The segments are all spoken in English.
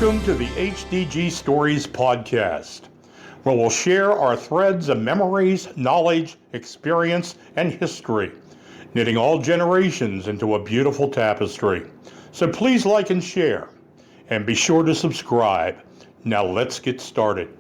Welcome to the HDG Stories podcast, where we'll share our threads of memories, knowledge, experience, and history, knitting all generations into a beautiful tapestry. So please like and share, and be sure to subscribe. Now let's get started.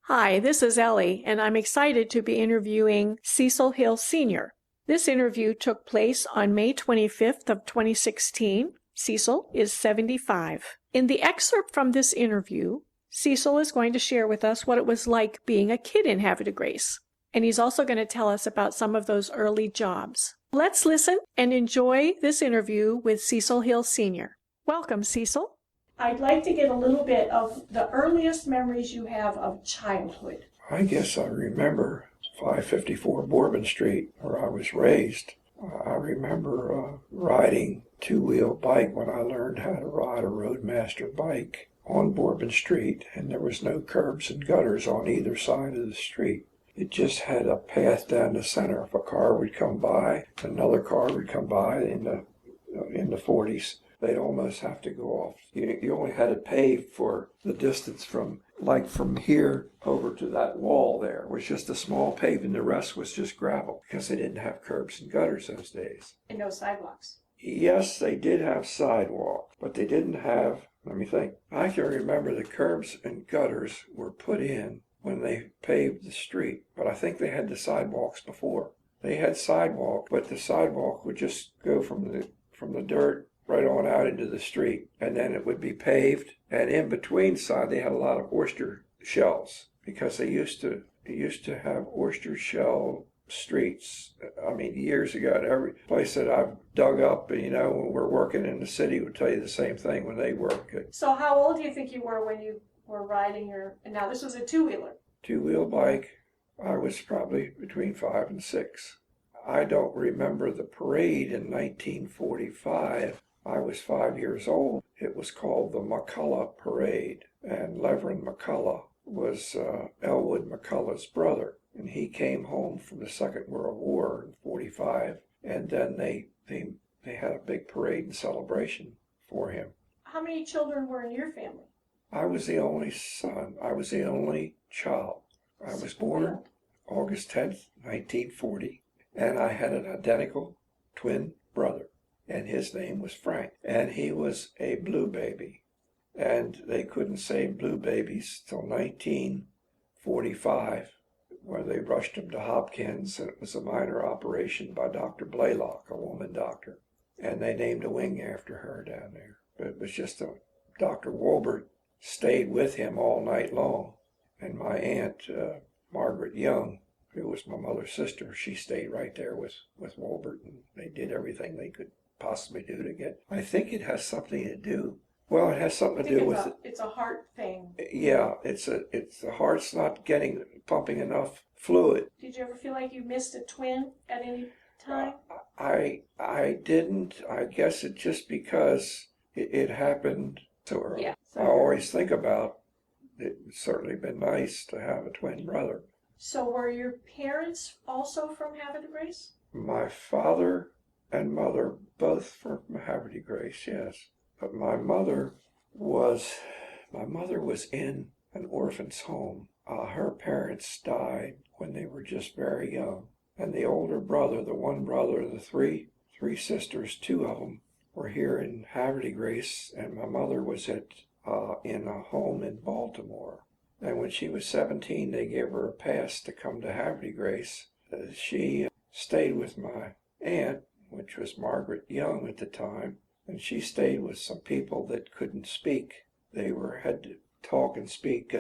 Hi, this is Ellie, and I'm excited to be interviewing Cecil Hill Sr. This interview took place on May 25th of 2016. Cecil is 75. In the excerpt from this interview, Cecil is going to share with us what it was like being a kid in Havre de Grace, and he's also going to tell us about some of those early jobs. Let's listen and enjoy this interview with Cecil Hill Sr. Welcome, Cecil. I'd like to get a little bit of the earliest memories you have of childhood. I guess I remember 554 Bourbon Street, where I was raised. I remember riding two-wheel bike when I learned how to ride a Roadmaster bike on Bourbon Street, and there was no curbs and gutters on either side of the street. It just had a path down the center. If a car would come by, another car would come by in the 40s. They'd almost have to go off. You only had to pay for the distance from here over to that wall there. It was just a small pavement. The rest was just gravel because they didn't have curbs and gutters those days. And no sidewalks. Yes, they did have sidewalk, but they didn't have, let me think. I can remember the curbs and gutters were put in when they paved the street, but I think they had the sidewalks before. They had sidewalk, but the sidewalk would just go from the dirt right on out into the street, and then it would be paved, and in between side they had a lot of oyster shells because they used to have oyster shell streets. I mean, years ago, every place that I've dug up, when we're working in the city would tell you the same thing when they work. So how old do you think you were when you were riding and now this was a two-wheeler? Two-wheel bike, I was probably between 5 and 6. I don't remember the parade in 1945. I was 5 years old. It was called the McCullough Parade, and Reverend McCullough was Elwood McCullough's brother, and he came home from the Second World War in 45, and then they had a big parade and celebration for him. How many children were in your family? I was the only son. I was the only child. I was born August 10th, 1940, and I had an identical twin brother. And his name was Frank, and he was a blue baby. And they couldn't say blue babies till 1945, where they rushed him to Hopkins, and it was a minor operation by Dr. Blaylock, a woman doctor. And they named a wing after her down there. But it was just Dr. Wolbert stayed with him all night long. And my aunt, Margaret Young, who was my mother's sister, she stayed right there with Wolbert, and they did everything they could possibly do to get. I think it has something to do. Well, it has something to do with it's a heart thing. Yeah, it's the heart's not pumping enough fluid. Did you ever feel like you missed a twin at any time? I didn't. I guess it just because it happened so early. Yeah. I always think about it's certainly been nice to have a twin brother. So were your parents also from Havre de Grace? My father and mother both from Havre de Grace, yes. But my mother was in an orphan's home. Her parents died when they were just very young. And the older brother, the one brother, the three sisters, two of them were here in Havre de Grace, and my mother was in a home in Baltimore. And when she was 17, they gave her a pass to come to Havre de Grace. She stayed with my aunt, which was Margaret Young at the time, and she stayed with some people that couldn't speak. They had to talk and speak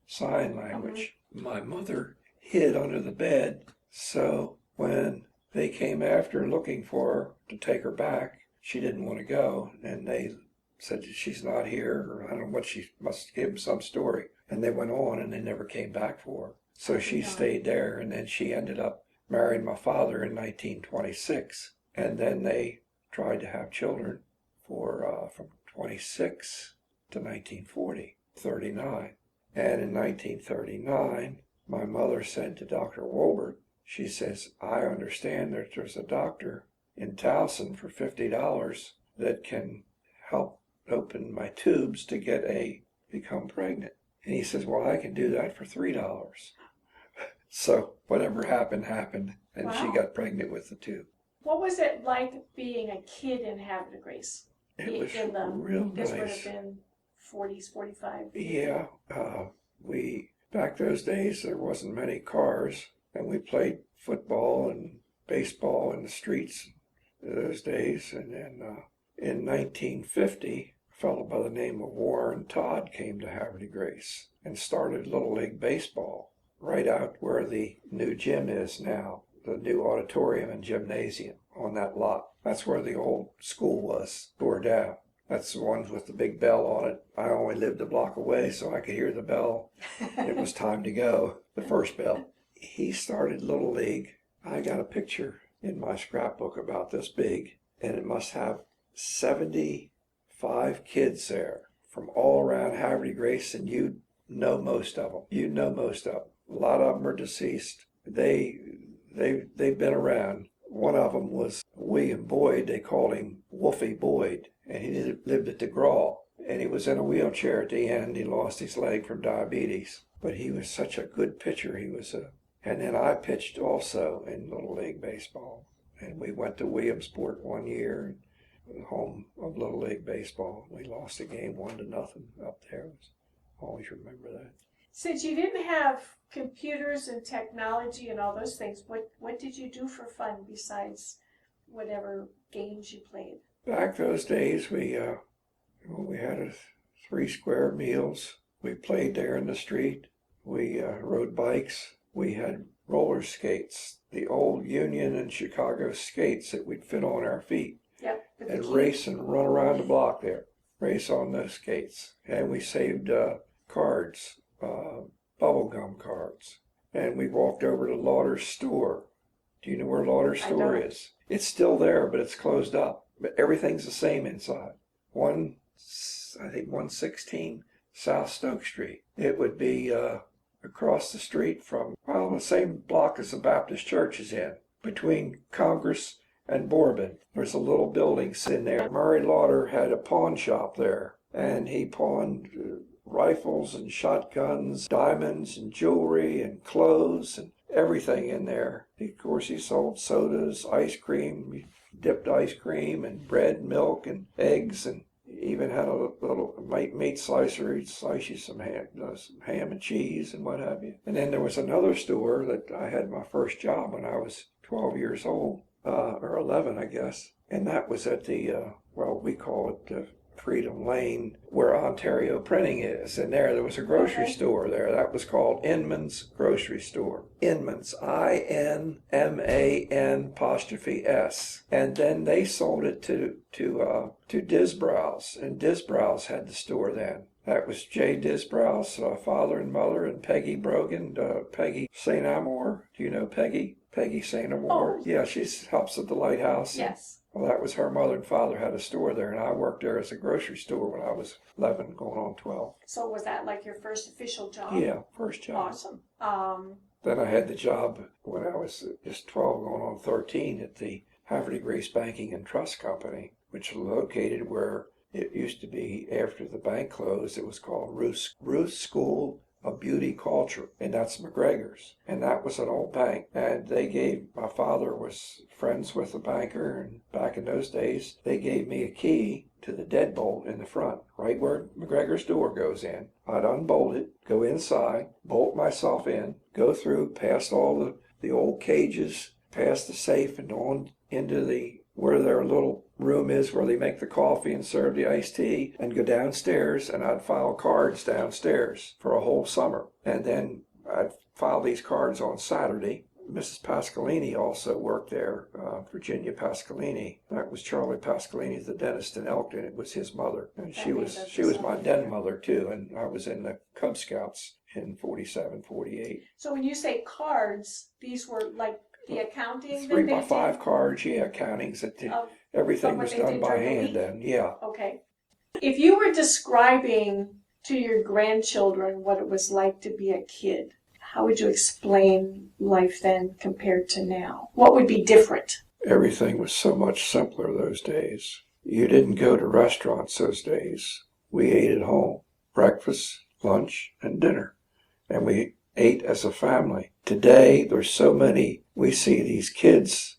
sign language. My mother hid under the bed, so when they came after looking for her to take her back, she didn't want to go, and they said she's not here, or I don't know what, she must give them some story. And they went on, and they never came back for her. So she stayed there, and then she ended up married my father in 1926, and then they tried to have children from 26 to 1940, 39. And in 1939, my mother said to Dr. Wolbert, she says, I understand that there's a doctor in Towson for $50 that can help open my tubes to become pregnant. And he says, well, I can do that for $3. So whatever happened, and she Wow. got pregnant with the tube. What was it like being a kid in Havre Grace? It was In the, real this would nice. have been 40s, 45. Yeah, back those days there wasn't many cars, and we played football and baseball in the streets those days. And then in 1950, a fellow by the name of Warren Todd came to Havre Grace and started Little League Baseball right out where the new gym is now, the new auditorium and gymnasium on that lot. That's where the old school was, tore down. That's the one with the big bell on it. I only lived a block away, so I could hear the bell. It was time to go, the first bell. He started Little League. I got a picture in my scrapbook about this big, and it must have 75 kids there from all around Havre Grace, and you know most of them. You know most of them. A lot of them are deceased. They've been around. One of them was William Boyd. They called him Wolfie Boyd, and he lived at the Graw. And he was in a wheelchair at the end. He lost his leg from diabetes. But he was such a good pitcher. And then I pitched also in Little League Baseball. And we went to Williamsport one year, home of Little League Baseball. We lost a game 1-0 up there. Always remember that. Since you didn't have computers and technology and all those things, what did you do for fun besides whatever games you played? Back those days, we had 3 square meals. We played there in the street. We rode bikes. We had roller skates, the old Union and Chicago skates that we'd fit on our feet. Yep. And race and run around the block there. Race on those skates. And we saved cards, bubblegum cards. And we walked over to Lauder's store. Do you know where Lauder's store is? It's still there, but it's closed up. But everything's the same inside. I think 116 South Stoke Street. It would be across the street from, the same block as the Baptist Church is in, between Congress and Bourbon. There's a little building sitting there. Murray Lauder had a pawn shop there, and he pawned rifles and shotguns, diamonds and jewelry and clothes and everything in there. Of course, he sold sodas, ice cream, dipped ice cream and bread, milk and eggs, and even had a little meat slicer. He'd slice you some ham and cheese and what have you. And then there was another store that I had my first job when I was 12 years old, or 11, I guess. And that was at the, we call it Freedom Lane, where Ontario Printing is. And there was a grocery store there. That was called Inman's Grocery Store. Inman's, INMAN''S. And then they sold it to Disbrowse, and Disbrowse had the store then. That was Jay Disbrowse, father and mother, and Peggy Brogan, Peggy St. Amour. Do you know Peggy? Peggy St. Amour. Oh. Yeah, she helps at the Lighthouse. Yes. Well, that was her mother and father had a store there, and I worked there as a grocery store when I was 11, going on 12. So was that like your first official job? Yeah, first job. Awesome. Then I had the job when I was just 12, going on 13, at the Havre Grace Banking and Trust Company, which was located where it used to be after the bank closed. It was called Ruth School of Beauty Culture, and that's McGregor's. And that was an old bank. And my father was friends with a banker, and back in those days, they gave me a key to the deadbolt in the front, right where McGregor's door goes in. I'd unbolt it, go inside, bolt myself in, go through, past all the old cages, past the safe, and on into where their little room is where they make the coffee and serve the iced tea, and go downstairs, and I'd file cards downstairs for a whole summer. And then I'd file these cards on Saturday. Mrs. Pascalini also worked there, Virginia Pascalini. That was Charlie Pascalini, the dentist in Elkton. It was his mother. And she was my den mother too, and I was in the Cub Scouts in 47, 48. So when you say cards, these were like the accounting? 3x5 cards, accountings. Everything was done by hand then, yeah. Okay. If you were describing to your grandchildren what it was like to be a kid, how would you explain life then compared to now? What would be different? Everything was so much simpler those days. You didn't go to restaurants those days. We ate at home, breakfast, lunch, and dinner. And we ate as a family. Today, there's so many, we see these kids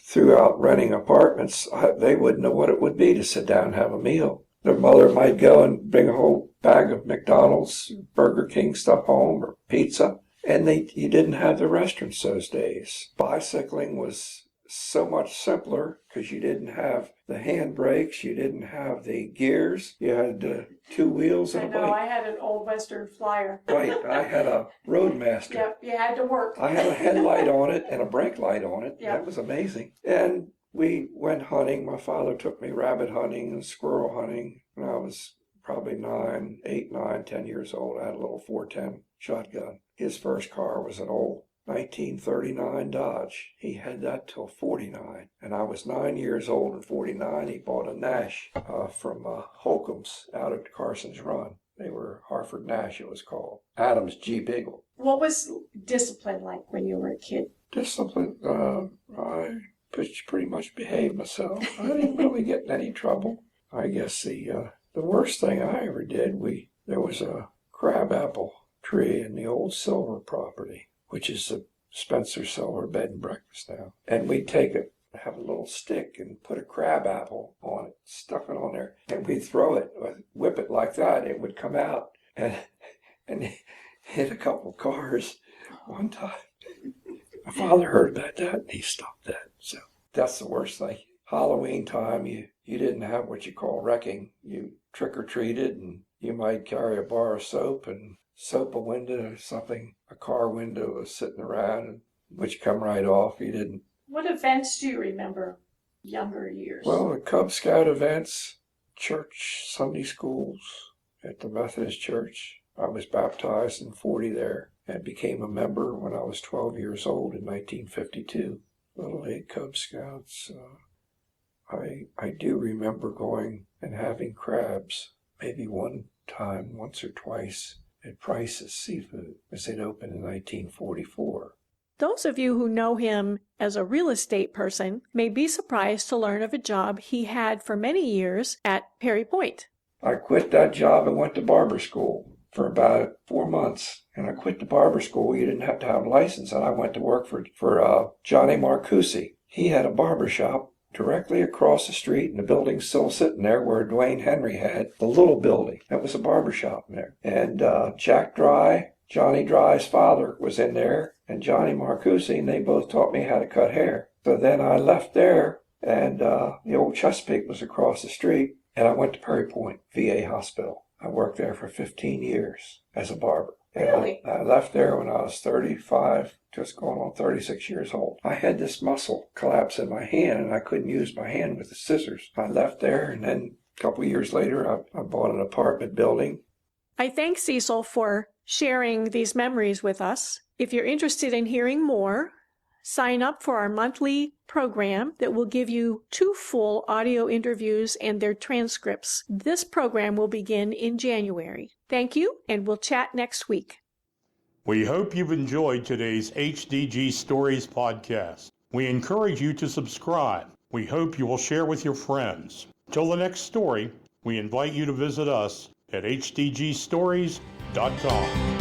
throughout renting apartments. They wouldn't know what it would be to sit down and have a meal. Their mother might go and bring a whole bag of McDonald's, Burger King stuff home, or pizza. And you didn't have the restaurants those days. Bicycling was so much simpler because you didn't have the handbrakes, you didn't have the gears, you had two wheels and a bike. I had an old Western Flyer. Right, I had a Roadmaster. Yep, you had to work. I had a headlight on it and a brake light on it. Yep. That was amazing. And we went hunting. My father took me rabbit hunting and squirrel hunting when I was probably 8, 9, 10 years old. I had a little 410 shotgun. His first car was an old 1939 Dodge. He had that till 49. And I was 9 years old in 49. He bought a Nash from Holcomb's out at Carson's Run. They were Harford Nash, it was called. Adams G. Beagle. What was discipline like when you were a kid? Discipline, I pretty much behaved myself. I didn't really get in any trouble. I guess the worst thing I ever did, there was a crabapple tree in the old Silver property, which is the Spencer Silver bed and breakfast now. And we'd take it, have a little stick and put a crab apple on it, stuff it on there, and we'd throw it, whip it like that, it would come out and hit a couple cars one time. My father heard about that and he stopped that. So that's the worst thing. Halloween time, you didn't have what you call wrecking. You trick-or-treated and you might carry a bar of soap and soap a window or something. A car window was sitting around, which come right off. You didn't. What events do you remember younger years? Well, the Cub Scout events, church, Sunday schools at the Methodist Church. I was baptized in 40 there and became a member when I was 12 years old in 1952. Little League Cub Scouts. I do remember going and having crabs, maybe once or twice, at Price's Seafood, as it opened in 1944. Those of you who know him as a real estate person may be surprised to learn of a job he had for many years at Perry Point. I quit that job and went to barber school for about 4 months. And I quit the barber school. You didn't have to have a license. And I went to work for Johnny Marcucci. He had a barber shop directly across the street, and the building's still sitting there where Dwayne Henry had the little building. That was a barber shop in there. And Jack Dry, Johnny Dry's father, was in there, and Johnny Marcucci, and they both taught me how to cut hair. So then I left there, and the old Chesapeake was across the street, and I went to Perry Point VA Hospital. I worked there for 15 years as a barber. Really? I left there when I was 35, just going on 36 years old. I had this muscle collapse in my hand, and I couldn't use my hand with the scissors. I left there, and then a couple of years later, I bought an apartment building. I thank Cecil for sharing these memories with us. If you're interested in hearing more, sign up for our monthly program that will give you 2 full audio interviews and their transcripts. This program will begin in January. Thank you, and we'll chat next week. We hope you've enjoyed today's HDG Stories podcast. We encourage you to subscribe. We hope you will share with your friends. Till the next story, we invite you to visit us at hdgstories.com.